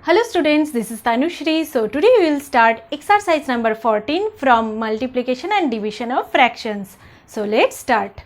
Hello students, this is Tanushri. So today we will start exercise number 14 from multiplication and division of fractions. So let's start.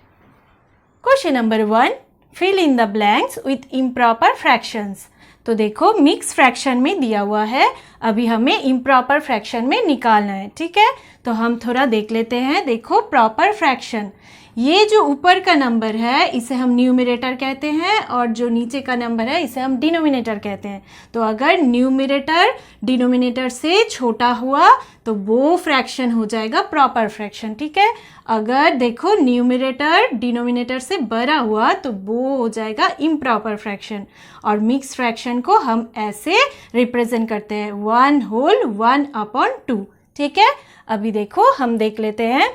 Question number 1. Fill in the blanks with improper fractions. तो देखो mix fraction में दिया हुआ है, अभी हमें improper fraction में निकालना है. ठीक है, तो हम थोड़ा देख लेते हैं. देखो प्रॉपर फ्रैक्शन, ये जो ऊपर का नंबर है इसे हम न्यूमरेटर कहते हैं और जो नीचे का नंबर है इसे हम डिनोमिनेटर कहते हैं. तो अगर न्यूमरेटर डिनोमिनेटर से छोटा हुआ तो वो फ्रैक्शन हो जाएगा प्रॉपर फ्रैक्शन. ठीक है, अगर देखो न्यूमरेटर डिनोमिनेटर से बड़ा हुआ तो वो हो जाएगा इम्प्रॉपर फ्रैक्शन. और मिक्स फ्रैक्शन को हम ऐसे रिप्रेजेंट करते हैं 1/1/2. ठीक है, अभी देखो हम देख लेते हैं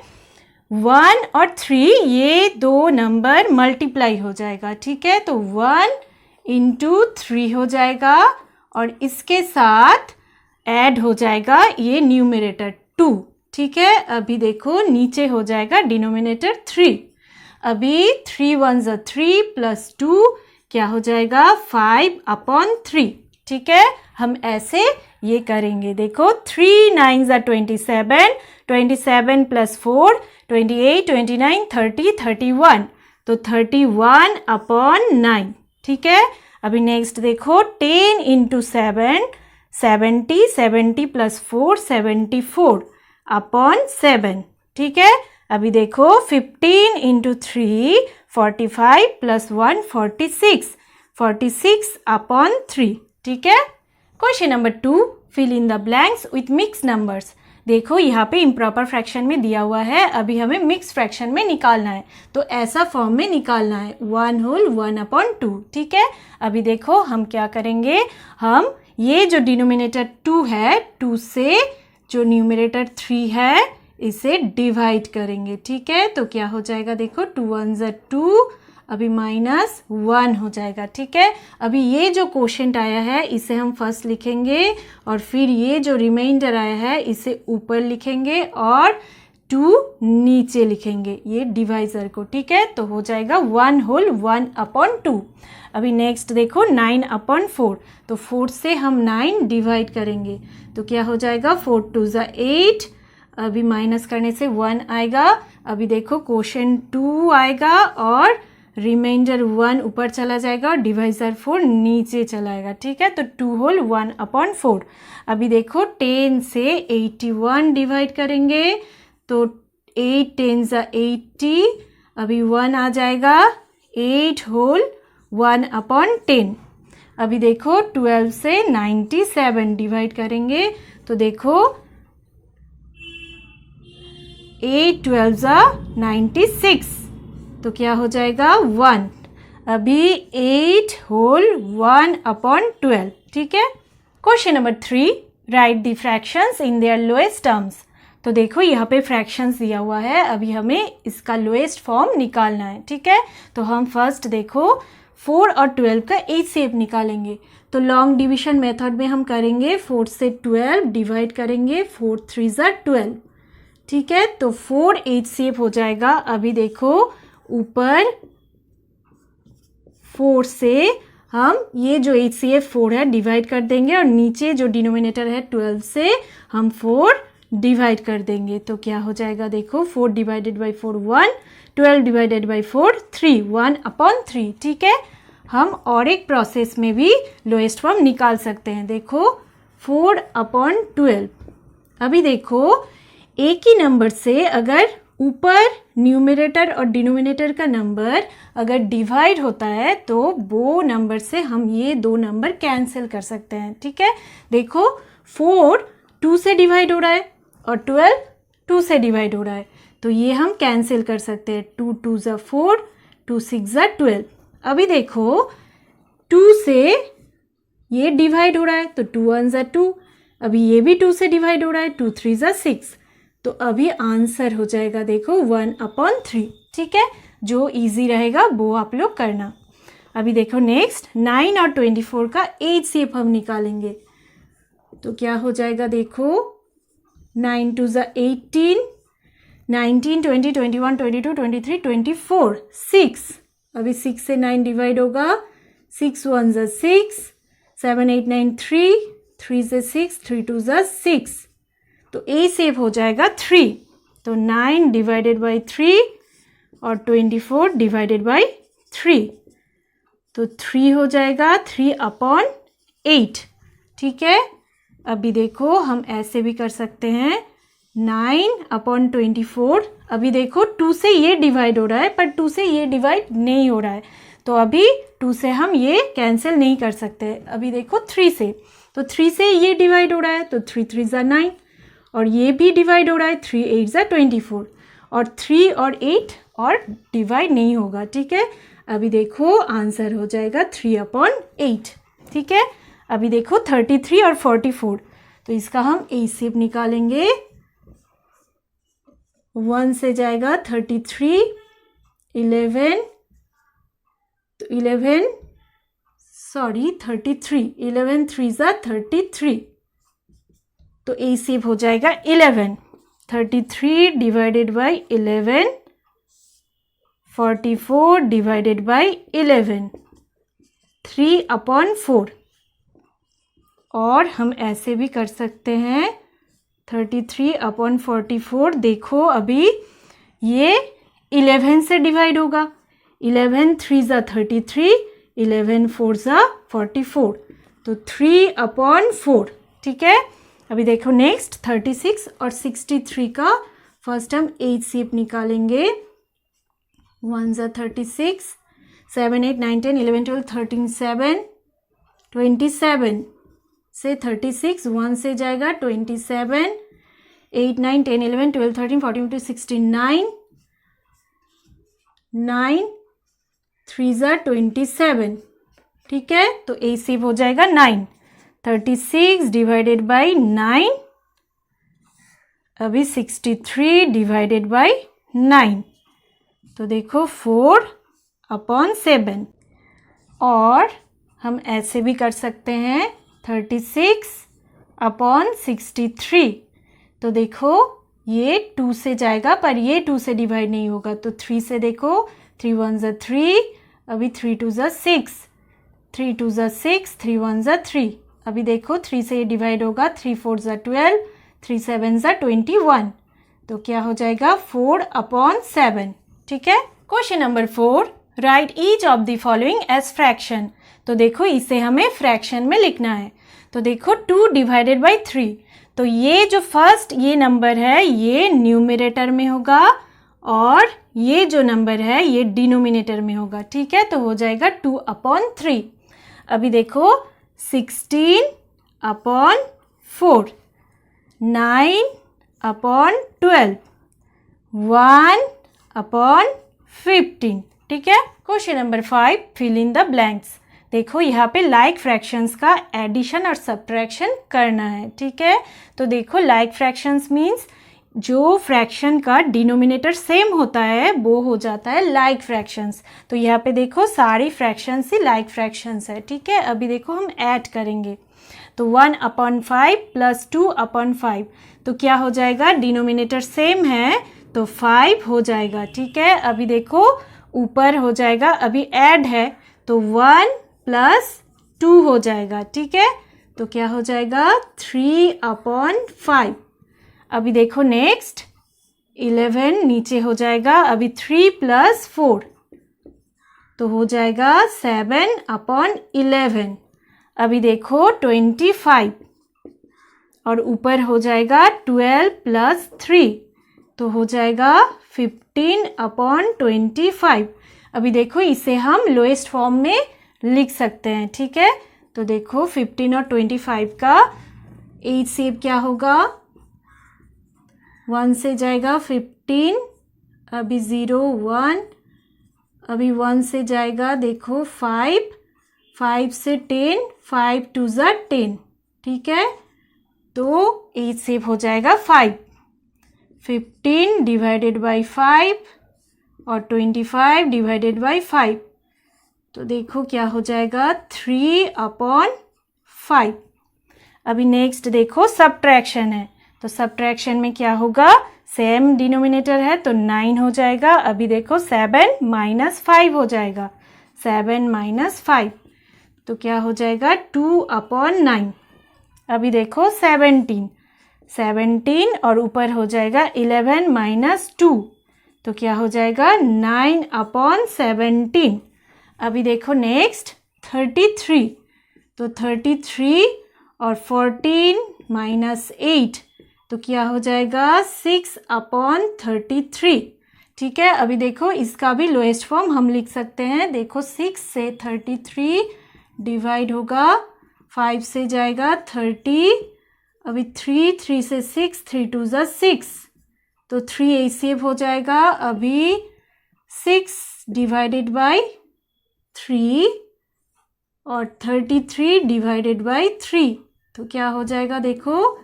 1 और 3 ये दो नंबर मल्टीप्लाई हो जाएगा. ठीक है, तो 1 × 3 हो जाएगा और इसके साथ ऐड हो जाएगा ये न्यूमरेटर 2. ठीक है, अभी देखो नीचे हो जाएगा डिनोमिनेटर 3. अभी 3 1 3 प्लस 2 क्या हो जाएगा 5/3. ठीक है, हम ऐसे ये करेंगे. देखो 3 9 27, 27 प्लस 4 28, 29, 30, 31. तो 31/9. ठीक है, अभी नेक्स्ट देखो 10 × 7 70, 70 प्लस 4 74/7. ठीक है, अभी देखो 15 × 3 45 प्लस 1 46, 46/3. ठीक है. Question number 2. Fill in the blanks with mix numbers. देखो यहाँ पे इम्प्रॉपर फ्रैक्शन में दिया हुआ है, अभी हमें मिक्स फ्रैक्शन में निकालना है. तो ऐसा फॉर्म में निकालना है 1/1/2. ठीक है, अभी देखो हम क्या करेंगे, हम ये जो डिनोमिनेटर 2 है 2 से जो न्यूमरेटर 3 है इसे डिवाइड करेंगे. ठीक है, तो क्या हो जाएगा देखो 2 1 2, अभी -1 हो जाएगा. ठीक है, अभी ये जो क्वोशंट आया है इसे हम फर्स्ट लिखेंगे और फिर ये जो रिमाइंडर आया है इसे ऊपर लिखेंगे और 2 नीचे लिखेंगे ये डिवाइजर को. ठीक है, तो हो जाएगा 1/1/2. अभी नेक्स्ट देखो 9/4. तो 4 से हम 9 डिवाइड करेंगे तो क्या हो जाएगा 4 2 8. अभी माइनस करने से 1 आएगा. अभी देखो क्वोशंट 2 आएगा और रिमाइंडर 1 ऊपर चला जाएगा और डिवाइजर 4 नीचे चलाएगा. ठीक है, तो 2/1/4. अभी देखो 10 से 81 डिवाइड करेंगे तो 8 10 80. अभी 1 आ जाएगा 8/1/10. अभी देखो 12 से 97 डिवाइड करेंगे तो देखो 8 12 96. तो क्या हो जाएगा 1. अभी 8/1/12. ठीक है. Question number 3. Right the fractions in their lowest terms. तो देखो यहाँ पे फ्रैक्शंस दिया हुआ है, अभी हमें इसका लोएस्ट फॉर्म निकालना है. ठीक है, तो हम फर्स्ट देखो 4 और 12 का HCF निकालेंगे. तो लॉन्ग डिविजन मेथड में हम करेंगे 4 से 12 डिवाइड करेंगे 4 3 12. ठीक है, तो 4 HCF हो जाएगा. अभी देखो ऊपर 4 से हम ये जो HCF 4 है डिवाइड कर देंगे और नीचे जो डिनोमिनेटर है 12 से हम 4 डिवाइड कर देंगे. तो क्या हो जाएगा देखो 4 डिवाइडेड बाई 4 1, 12 डिवाइडेड बाई 4 3, 1/3. ठीक है, हम और एक प्रोसेस में भी लोएस्ट फॉर्म निकाल सकते हैं. देखो 4/12. अभी देखो एक ही नंबर से अगर ऊपर न्यूमरेटर और डिनोमिनेटर का नंबर अगर डिवाइड होता है तो वो नंबर से हम ये दो नंबर कैंसिल कर सकते हैं. ठीक है, देखो 4 2 से डिवाइड हो रहा है और 12 2 से डिवाइड हो रहा है तो ये हम कैंसिल कर सकते हैं. 2 2 4, 2 6 12. अभी देखो 2 से ये डिवाइड हो रहा है तो 2 1 2. अभी ये भी 2 से डिवाइड हो रहा है 2 3 6. तो अभी आंसर हो जाएगा देखो 1/3. ठीक है, जो इजी रहेगा वो आप लोग करना. अभी देखो नेक्स्ट 9 और 24 का HCF हम निकालेंगे तो क्या हो जाएगा देखो 9 2 18, 19 20 21 22 23 24 6. अभी 6 से 9 डिवाइड होगा 6 1 6, 7 8 9 3, 3 से 6, 3 2 ज़ा 6, तो ए सेव हो जाएगा 3, तो 9 डिवाइडेड बाई 3 और 24 डिवाइडेड बाई 3, तो 3 हो जाएगा 3/8, ठीक है। अभी देखो हम ऐसे भी कर सकते हैं 9/24, अभी देखो 2 से ये डिवाइड हो रहा है पर 2 से ये डिवाइड नहीं हो रहा है, तो अभी 2 से हम ये कैंसिल नहीं कर सकते। अभी देखो 3 से, तो 3 से ये डिवाइड हो रहा है, तो 3 3 ज़ा 9, और ये भी डिवाइड हो रहा है, 3 8 ज़ा 24, और 3 और 8 और डिवाइड नहीं होगा, ठीक है। अभी देखो आंसर हो जाएगा 3/8, ठीक है। अभी देखो 33 और 44, तो इसका हम एसीएफ निकालेंगे। 1 से जाएगा 33, 11, तो 11 33, 11 3 ज़ा 33, तो एसीएफ हो जाएगा 11, 33 डिवाइडेड बाई 11, 44 डिवाइडेड बाई 11, 3/4, और हम ऐसे भी कर सकते हैं 33/44, देखो अभी ये 11 से डिवाइड होगा, 11 3 ज़ा 33, 11 4 ज़ा 44, तो 3/4, ठीक है। अभी देखो नेक्स्ट 36 और 63 का फर्स्ट हम एचसीएफ निकालेंगे। 1 ज़ा 36, 7 8 9 10 11 12 13 7, 27 से 36, 1 से जाएगा 27, 8 9 10 11 12 13 14 15 16 9 3 ज़ा 27, ठीक है। तो ए सेव हो जाएगा 9, 36 डिवाइडेड बाई 9, अभी 63 डिवाइडेड बाई 9, तो देखो 4/7, और हम ऐसे भी कर सकते हैं 36/63, तो देखो ये 2 से जाएगा पर ये 2 से डिवाइड नहीं होगा, तो 3 से देखो 3 1 ज़ा 3, अभी 3 2 ज़ा 6, 3 2 ज़ा 6, 3 1 ज़ा 3, अभी देखो 3 से ये डिवाइड होगा, 3 4 ज़ा 12, 3 7 ज़ा 21, तो क्या हो जाएगा 4/7, ठीक है। Question number 4, write each of the following as fraction, तो देखो इसे हमें फ्रैक्शन में लिखना है। तो देखो 2 डिवाइडेड बाई 3, तो ये जो फर्स्ट ये नंबर है ये न्यूमरेटर में होगा और ये जो नंबर है ये डिनोमिनेटर में होगा, ठीक है। तो हो जाएगा 2/3। अभी देखो 16/4, 9/12, 1/15, ठीक है। Question number 5, fill in the blanks, देखो यहाँ पे लाइक फ्रैक्शंस का एडिशन और सब्ट्रैक्शन करना है, ठीक है। तो देखो लाइक फ्रैक्शंस मीन्स जो फ्रैक्शन का डिनोमिनेटर सेम होता है वो हो जाता है लाइक फ्रैक्शंस। तो यहाँ पे देखो सारी फ्रैक्शंस ही लाइक फ्रैक्शंस है, ठीक है। अभी देखो हम ऐड करेंगे, तो 1/5 प्लस 2/5, तो क्या हो जाएगा, डिनोमिनेटर सेम है तो 5 हो जाएगा, ठीक है। अभी देखो ऊपर हो जाएगा, अभी ऐड है तो 1 + 2 हो जाएगा, ठीक है। तो क्या हो जाएगा 3/5। अभी देखो नेक्स्ट 11 नीचे हो जाएगा, अभी 3 + 4 तो हो जाएगा 7/11। अभी देखो 25 और ऊपर हो जाएगा 12 + 3 तो हो जाएगा 15/25। अभी देखो इसे हम लोएस्ट फॉर्म में लिख सकते हैं, ठीक है। तो देखो 15 और 25 का HCF क्या होगा, 1 से जाएगा 15, अभी 0 1, अभी 1 से जाएगा देखो 5, 5 से 10, 5 2 ज़ा 10, ठीक है। तो HCF हो जाएगा 5, 15 डिवाइडेड बाई 5 और 25 डिवाइडेड बाई 5, तो देखो क्या हो जाएगा 3/5। अभी नेक्स्ट देखो सब्ट्रैक्शन है, तो सब्ट्रैक्शन में क्या होगा, सेम डिनोमिनेटर है तो 9 हो जाएगा। अभी देखो 7 - 5 हो जाएगा, 7 - 5 तो क्या हो जाएगा 2/9। अभी देखो 17 और ऊपर हो जाएगा 11 - 2, तो क्या हो जाएगा 9/17। अभी देखो नेक्स्ट 33, तो 33 और 14 - 8, तो क्या हो जाएगा 6/33। ठीक है, अभी देखो इसका भी लोएस्ट फॉर्म हम लिख सकते हैं। देखो 6 से 33 डिवाइड होगा, 5 से जाएगा 30, अभी 3 से 6, 3 2 ज़ा 6, तो 3 एसीएफ हो जाएगा। अभी 6 डिवाइडेड बाई 3 और 33 डिवाइडेड बाई 3, तो क्या हो जाएगा देखो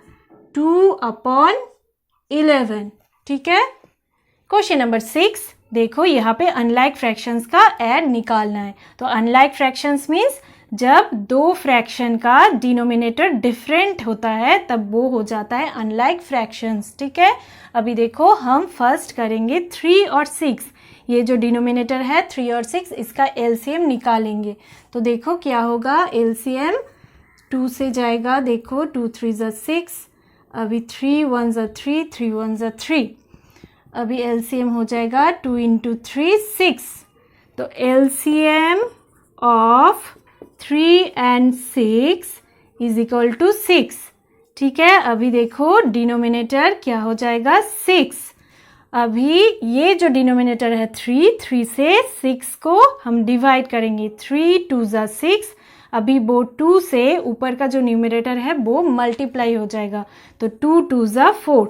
2/11। ठीक है। क्वेश्चन नंबर 6, देखो यहाँ पे अनलाइक फ्रैक्शंस का ऐड निकालना है। तो अनलाइक फ्रैक्शंस मीन्स जब दो फ्रैक्शन का डिनोमिनेटर डिफरेंट होता है तब वो हो जाता है अनलाइक फ्रैक्शंस। ठीक है, अभी देखो हम फर्स्ट करेंगे 3 और 6, ये जो डिनोमिनेटर है 3 और 6, इसका एलसीएम निकालेंगे। तो देखो क्या होगा, एलसीएम 2 से जाएगा, देखो 2 3 ज़ा 6, अभी 3 1 ज़ा 3, 3 1 ज़ा 3, अभी एलसीएम हो जाएगा 2 × 3 6, तो LCM of 3 and 6 is equal to 6। ठीक है, अभी देखो डिनोमिनेटर क्या हो जाएगा 6। अभी ये जो डिनोमिनेटर है 3 से 6 को हम डिवाइड करेंगे, 3 2 ज़ा 6, अभी वो 2 से ऊपर का जो न्यूमरेटर है वो मल्टीप्लाई हो जाएगा, तो 2 2 ज़ा 4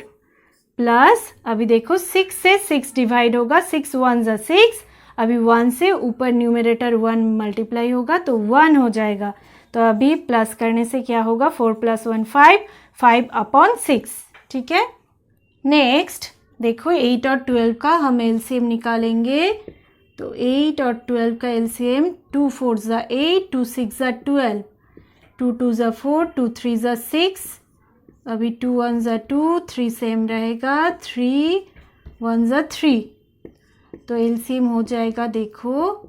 प्लस, अभी देखो 6 से 6 डिवाइड होगा, 6 1 ज़ा 6, अभी 1 से ऊपर न्यूमरेटर 1 मल्टीप्लाई होगा तो 1 हो जाएगा। तो अभी प्लस करने से क्या होगा, 4 + 1 5, 5/6। ठीक है, नेक्स्ट देखो 8 और 12 का हम एलसीएम निकालेंगे। तो 8 और 12 का एलसीएम 2 4 ज़ा 8, 2 6 ज़ा 12, 2 2 ज़ा 4, 2 3 ज़ा 6, अभी 2 1 ज़ा 2, 3 सेम रहेगा, 3 1 ज़ा 3, तो एलसीएम हो जाएगा देखो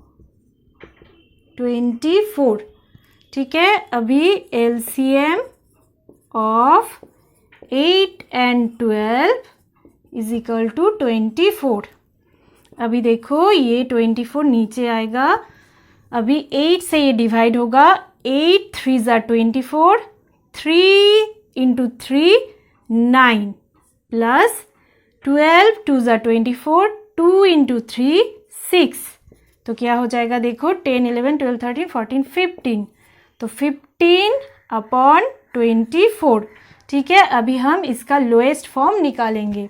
24। ठीक है, अभी LCM of 8 and 12 is equal to 24। अभी देखो ये 24 नीचे आएगा, अभी 8 से ये डिवाइड होगा, 8 3 ज़ा 24, 3 × 3 9 प्लस 12 2 ज़ा 24, 2 × 3 6, तो क्या हो जाएगा देखो 10 11 12 13 14 15, तो 15/24। ठीक है, अभी हम इसका लोएस्ट फॉर्म निकालेंगे।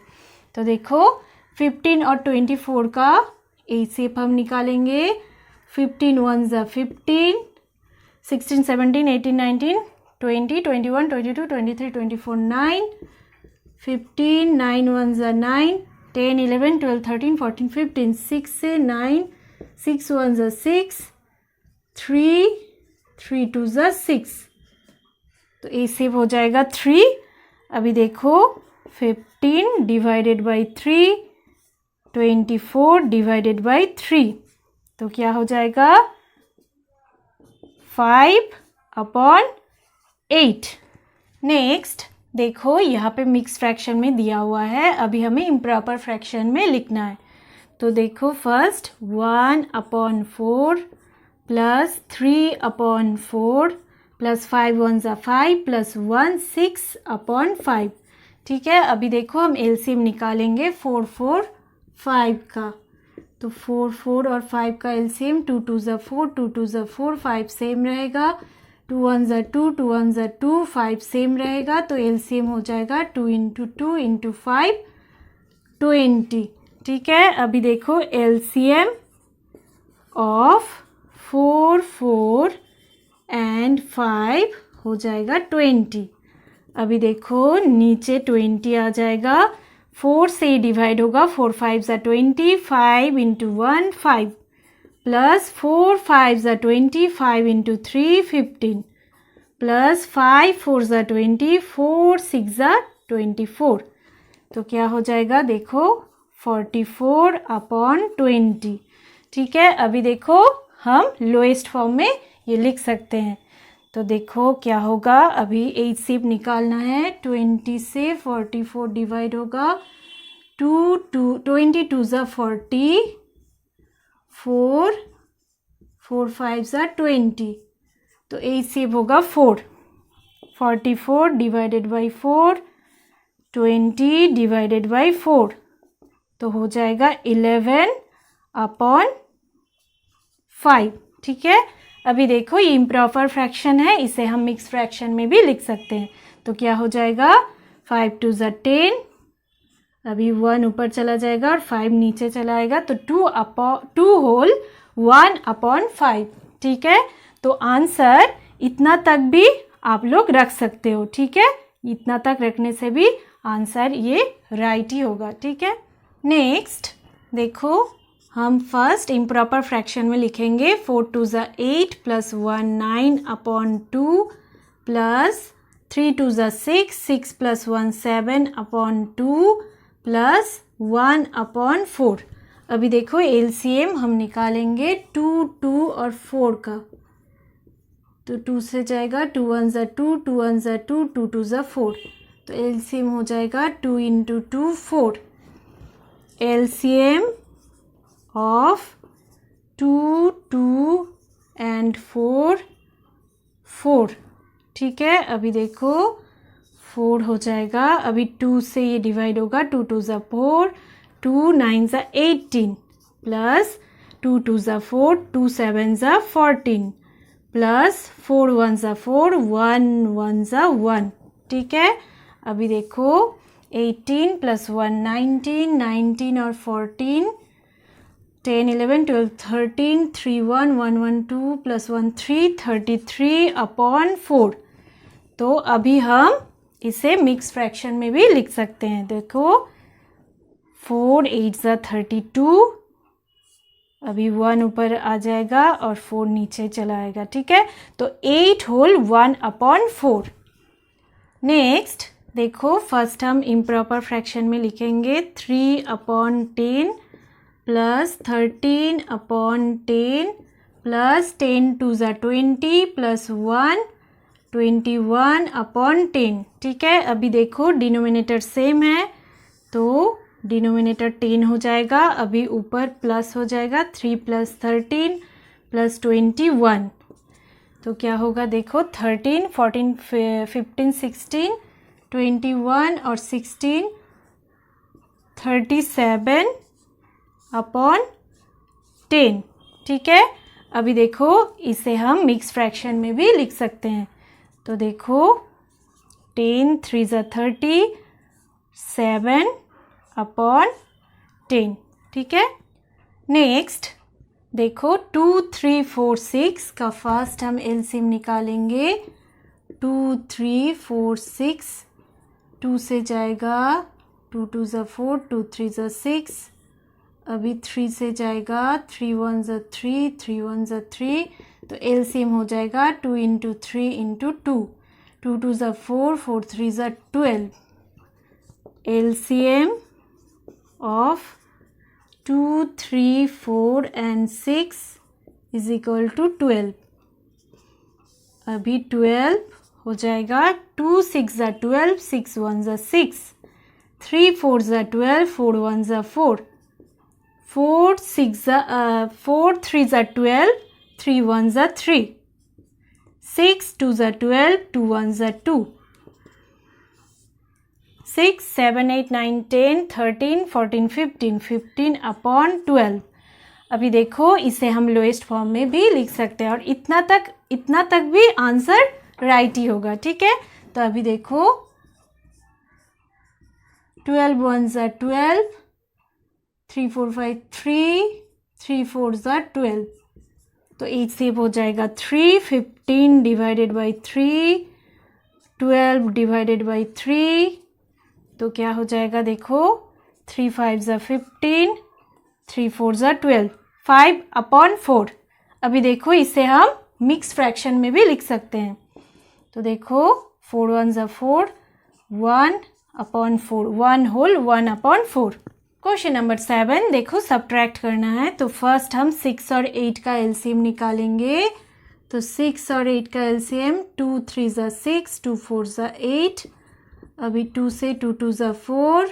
तो देखो 15 और 24 का एलसीएम हम निकालेंगे, 15 1 ज़ा 15, 16 17 18 19 20 21 22 23 24 9, 15 9 1 ज़ा 9, 10 11 12 13 14 15, 6 से 9, 6 1 ज़ा 6, 3 3 2 ज़ा 6, तो ए सेव हो जाएगा 3। अभी देखो 15 डिवाइडेड बाई 3, 24 डिवाइडेड बाई 3, तो क्या हो जाएगा 5/8। नेक्स्ट देखो यहाँ पे मिक्स फ्रैक्शन में दिया हुआ है, अभी हमें इम्प्रॉपर फ्रैक्शन में लिखना है। तो देखो फर्स्ट 1/4 प्लस 3/4 प्लस 5 1 ज़ा 5 प्लस 1 6/5। ठीक है, अभी देखो हम एलसीएम निकालेंगे 4 4 5 का, तो 4 4 और 5 का एलसीएम 2 2 ज़ा 4, 2 2 ज़ा 4, 5 सेम रहेगा, 2 1 ज़ा 2, 2 1 ज़ा 2, 5 सेम रहेगा, तो एलसीएम हो जाएगा 2 × 2 × 5 20। ठीक है, अभी देखो एलसीएम ऑफ 4 4 and 5 हो जाएगा 20। अभी देखो नीचे 20 आ जाएगा, 4 से डिवाइड होगा, 4 5 ज़ा 20, 5 × 1 5 प्लस 4 5 ज़ा 20, 5 × 3 15 प्लस 5 4 ज़ा 20, 4 6 ज़ा 24, तो क्या हो जाएगा देखो 44/20। ठीक है, अभी देखो हम लोएस्ट फॉर्म में ये लिख सकते हैं। तो देखो क्या होगा, अभी HCF निकालना है। 20 से 44 डिवाइड होगा, 22 ज़ा 40, 4 5 ज़ा 20, तो HCF होगा 4। 44 डिवाइडेड बाई 4, 20 डिवाइडेड बाई 4, तो हो जाएगा 11/5। ठीक है, अभी देखो ये इम्प्रॉपर फ्रैक्शन है, इसे हम मिक्स फ्रैक्शन में भी लिख सकते हैं। तो क्या हो जाएगा, 5 2 ज़ा 10, अभी 1 ऊपर चला जाएगा और 5 नीचे चला आएगा, तो 2 होल 1/5। ठीक है, तो आंसर इतना तक भी आप लोग रख सकते हो। ठीक है, इतना तक रखने से भी आंसर ये राइट ही होगा। ठीक है, नेक्स्ट देखो, हम फर्स्ट इम्प्रॉपर फ्रैक्शन में लिखेंगे 4 2 ज़ा 8 प्लस 1 9/2 प्लस 3 2 ज़ा 6 प्लस 1 7/2 प्लस 1/4। अभी देखो LCM हम निकालेंगे 2 2 और 4 का, तो 2 से जाएगा 2 1 ज़ा 2, 2 1 ज़ा 2, 2 2 ज़ा 4, तो LCM हो जाएगा 2 × 2 4। LCM of 2 2 and 4 4। ठीक है, अभी देखो 4 हो जाएगा, अभी 2 से ये डिवाइड होगा, 2 2 ज़ा 4, 2 9 ज़ा 18 प्लस 2 2 ज़ा 4, 2 7 ज़ा 14 प्लस 4 1 ज़ा 4, 1 1 ज़ा 1। ठीक है, अभी देखो 18 प्लस 1 19, 19 और 14, 10 11 12 13, 3 1 1 1 2 प्लस 1 3, 33/4। तो अभी हम इसे मिक्स फ्रैक्शन में भी लिख सकते हैं। देखो 4 8 ज़ा 32, अभी 1 ऊपर आ जाएगा और 4 नीचे चला आएगा। ठीक है, तो 8 होल 1/4। नेक्स्ट देखो, फर्स्ट हम इम्प्रॉपर फ्रैक्शन में लिखेंगे 3/10 प्लस 13/10 प्लस 10 2 ज़ा 20 प्लस 1 21/10। ठीक है, अभी देखो डिनोमिनेटर सेम है, तो डिनोमिनेटर 10 हो जाएगा, अभी ऊपर प्लस हो जाएगा, 3 प्लस 13 प्लस 21, तो क्या होगा देखो 13 14 15 16 21 और 16 37/10। ठीक है, अभी देखो इसे हम मिक्स फ्रैक्शन में भी लिख सकते हैं। तो देखो 10 3 ज़ा 30, 7/10। ठीक है, नेक्स्ट देखो 2 3 4 6 का फर्स्ट हम LCM निकालेंगे। 2 3 4 6, 2 से जाएगा 2 2 ज़ा 4, 2 3 ज़ा 6, अभी 3 से जाएगा 3 1 ज़ा 3, 3 1 ज़ा 3, तो LCM हो जाएगा 2 × 3 × 2, 2 2 ज़ा 4, 4 3 ज़ा 12। LCM of 2 3 4 and 6 is equal to 12। अभी 12 हो जाएगा, 2 6 ज़ा 12, 6 1 ज़ा 6, 3 4 ज़ा 12, 4 1 ज़ा 4, 4 3 ज़ा 12, 3 1 ज़ा 3, 6 2 ज़ा 12, 2 1 ज़ा 2, 6 7 8 9 10 13 14 15 15/12। अभी देखो इसे हम लोएस्ट फॉर्म में भी लिख सकते हैं और इतना तक भी आंसर राइट ही होगा। ठीक है, तो अभी देखो 12 1 ज़ा 12, 3 4 5 3, 3 4 ज़ा 12, तो HCF हो जाएगा 3, 15 डिवाइडेड बाई 3, 12 डिवाइडेड बाई 3, तो क्या हो जाएगा देखो 3 5 ज़ा 15, 3 4 ज़ा 12, 5/4। अभी देखो इसे हम मिक्स फ्रैक्शन में भी लिख सकते हैं। तो देखो 4 1 ज़ा 4, 1/4, 1 होल 1/4। क्वेश्चन नंबर 7 देखो, सब्ट्रैक्ट करना है। तो फर्स्ट हम 6 और 8 का LCM निकालेंगे। तो 6 और 8 का एलसीएम 2 3 ज़ा 6, 2 4 ज़ा 8, अभी 2 से 2 2 ज़ा 4,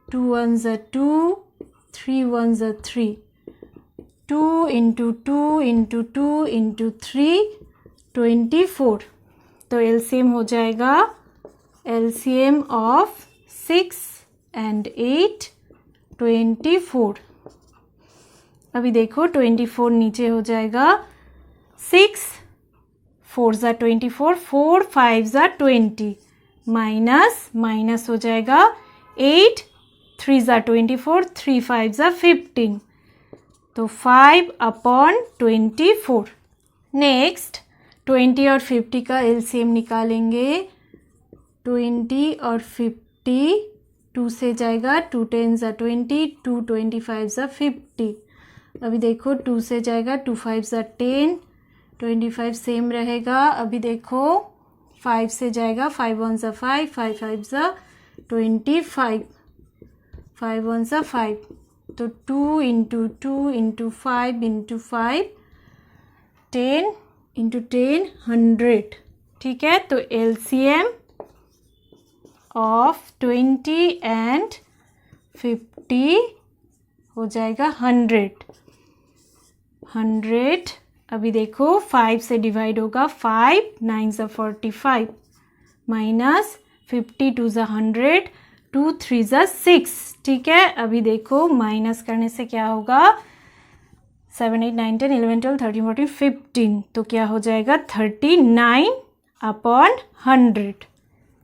2 1 ज़ा 2, 3 1 ज़ा 3, 2 इंटू 2 इंटू 2 इंटू 3, 24। तो एलसीएम हो जाएगा एलसीएम ऑफ 6 एंड 8 24। अभी देखो 24 नीचे हो जाएगा, 6 4 ज़ा 24, 4 5 ज़ा 20, माइनस हो जाएगा 8 3 ज़ा 24, 3 5 ज़ा 15, तो 5/24। नेक्स्ट 20 और 50 का एलसीएम निकालेंगे। 20 और 50, 2 से जाएगा, 2 10 ज़ा 20, 2 25 ज़ा 50। अभी देखो 2 से जाएगा, 2 5 ज़ा 10, 25 सेम रहेगा। अभी देखो 5 से जाएगा, 5 1 ज़ा 5, 5 5 ज़ा 25, 5 1 ज़ा 5, तो 2 इंटू 2 इंटू 5 इंटू 5, 10 इंटू 10 100। ठीक है, तो एलसीएम ऑफ 20 एंड 50 हो जाएगा 100। अभी देखो 5 से डिवाइड होगा, 5 9 ज़ा 45, माइनस 50 2 ज़ा 100, 2 3 ज़ा 6। ठीक है, अभी देखो माइनस करने से क्या होगा, 7 8 9 10 11 12 13 14 15, तो क्या हो जाएगा 39/100।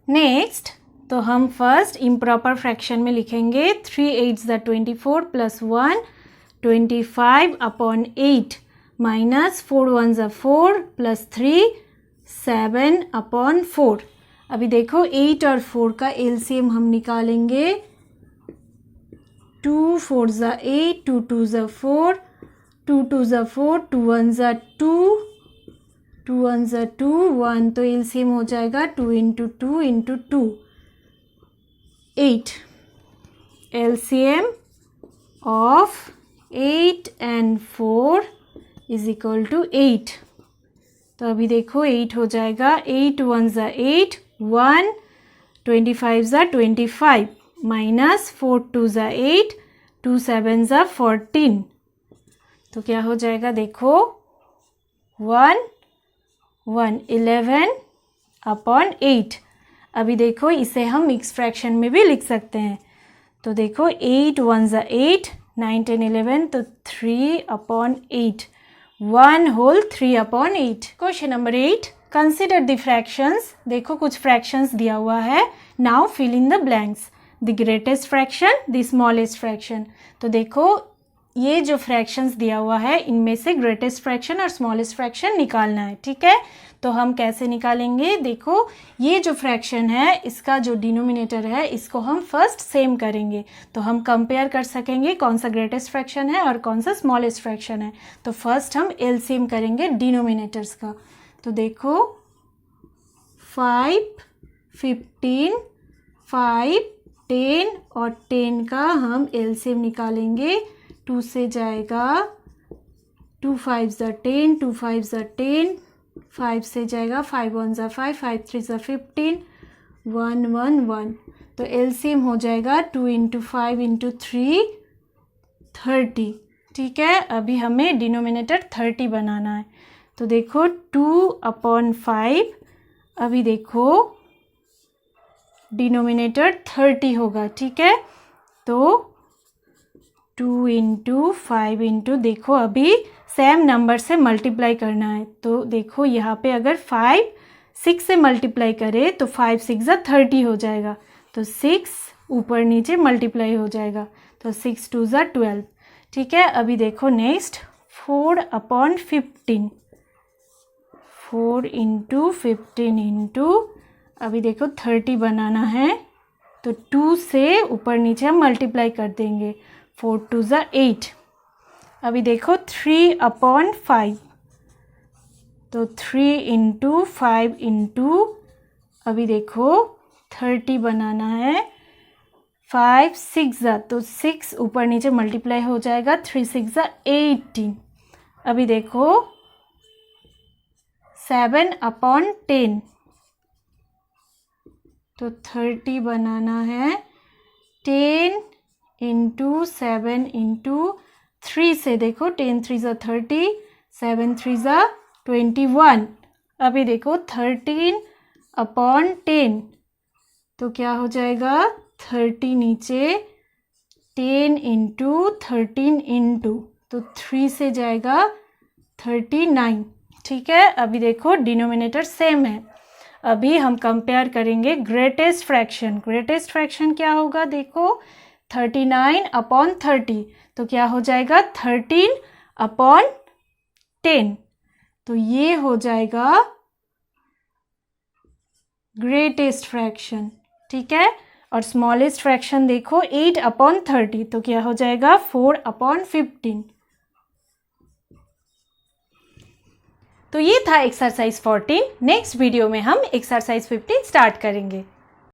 नेक्स्ट तो हम फर्स्ट इम्प्रॉपर फ्रैक्शन में लिखेंगे 3 8 ज़ा 24 प्लस 1 25/8 माइनस 4 1 ज़ा 4 प्लस 3 7/4। अभी देखो 8 और 4 का एलसीएम हम निकालेंगे। 2 4 ज़ा 8, 2 2 ज़ा 4, 2 2 ज़ा 4, 2 1 ज़ा 2, 2 1 ज़ा 2 1, तो एलसीएम हो जाएगा 2 into 2 into 2 8। LCM of 8 and 4 is equal to 8। तो अभी देखो 8 हो जाएगा, 8 1 ज़ा 8, 1 25 ज़ा 25, माइनस 4 2 ज़ा 8, 2 7 ज़ा 14, तो क्या हो जाएगा देखो 1 1 11/8। अभी देखो इसे हम मिक्स फ्रैक्शन में भी लिख सकते हैं। तो देखो 8 1 ज़ा 8, 9 10 11, तो 3/8, 1 whole 3/8। Question number 8, consider the fractions. देखो कुछ फ्रैक्शंस दिया हुआ है, now fill in the blanks. The greatest fraction, the smallest fraction. तो देखो ये जो फ्रैक्शंस दिया हुआ है इनमें से ग्रेटेस्ट फ्रैक्शन और स्मॉलेस्ट फ्रैक्शन निकालना है। ठीक है, तो हम कैसे निकालेंगे, देखो ये जो फ्रैक्शन है इसका जो डिनोमिनेटर है इसको हम फर्स्ट सेम करेंगे, तो हम कंपेयर कर सकेंगे कौन सा ग्रेटेस्ट फ्रैक्शन है और कौन सा स्मॉलेस्ट फ्रैक्शन है। तो फर्स्ट हम एलसीएम करेंगे डिनोमिनेटर्स का। तो देखो 5 15 5 10 और 10 का हम एलसीएम निकालेंगे। 2 से जाएगा, 2 5 ज़ा 10, 2 5 ज़ा 10, 5 से जाएगा, 5 1 ज़ा 5, 5 3 ज़ा 15, 1 1 1, तो एलसीएम हो जाएगा 2 इंटू 5 इंटू 3 30। ठीक है, अभी हमें डिनोमिनेटर 30 बनाना है। तो देखो 2/5, अभी देखो डिनोमिनेटर 30 होगा। ठीक है, तो 2 इंटू 5 इंटू, देखो अभी सेम नंबर से मल्टीप्लाई करना है। तो देखो यहाँ पे अगर 5 6 से मल्टीप्लाई करे तो 5 6 ज़ा 30 हो जाएगा, तो 6 ऊपर नीचे मल्टीप्लाई हो जाएगा, तो 6 2 ज़ा 12। ठीक है, अभी देखो नेक्स्ट 4/15, 4 इंटू 15 इंटू, अभी देखो 30 बनाना है तो 2 से ऊपर नीचे हम मल्टीप्लाई कर देंगे, 4 2 ज़ा 8। अभी देखो 3/5, तो 3 इंटू 5 इंटू, अभी देखो 30 बनाना है, 5 6 ज़ा, तो 6 ऊपर नीचे मल्टीप्लाई हो जाएगा, 3 6 ज़ा 18। अभी देखो 7/10, तो 30 बनाना है। 10 इंटू 7 इंटू 3 से देखो, 10 3 ज़ा 30, 7 3 ज़ा 21। अभी देखो 13/10, तो क्या हो जाएगा 30 नीचे, 10 इंटू 13 इंटू, तो 3 से जाएगा 39। ठीक है, अभी देखो डिनोमिनेटर सेम है। अभी हम कंपेयर करेंगे ग्रेटेस्ट फ्रैक्शन। ग्रेटेस्ट फ्रैक्शन क्या होगा देखो, 39/30, तो क्या हो जाएगा 13/10, तो ये हो जाएगा ग्रेटेस्ट फ्रैक्शन। ठीक है, और स्मॉलेस्ट फ्रैक्शन देखो 8/30, तो क्या हो जाएगा 4/15। तो ये था एक्सरसाइज 14। नेक्स्ट वीडियो में हम एक्सरसाइज 15 स्टार्ट करेंगे।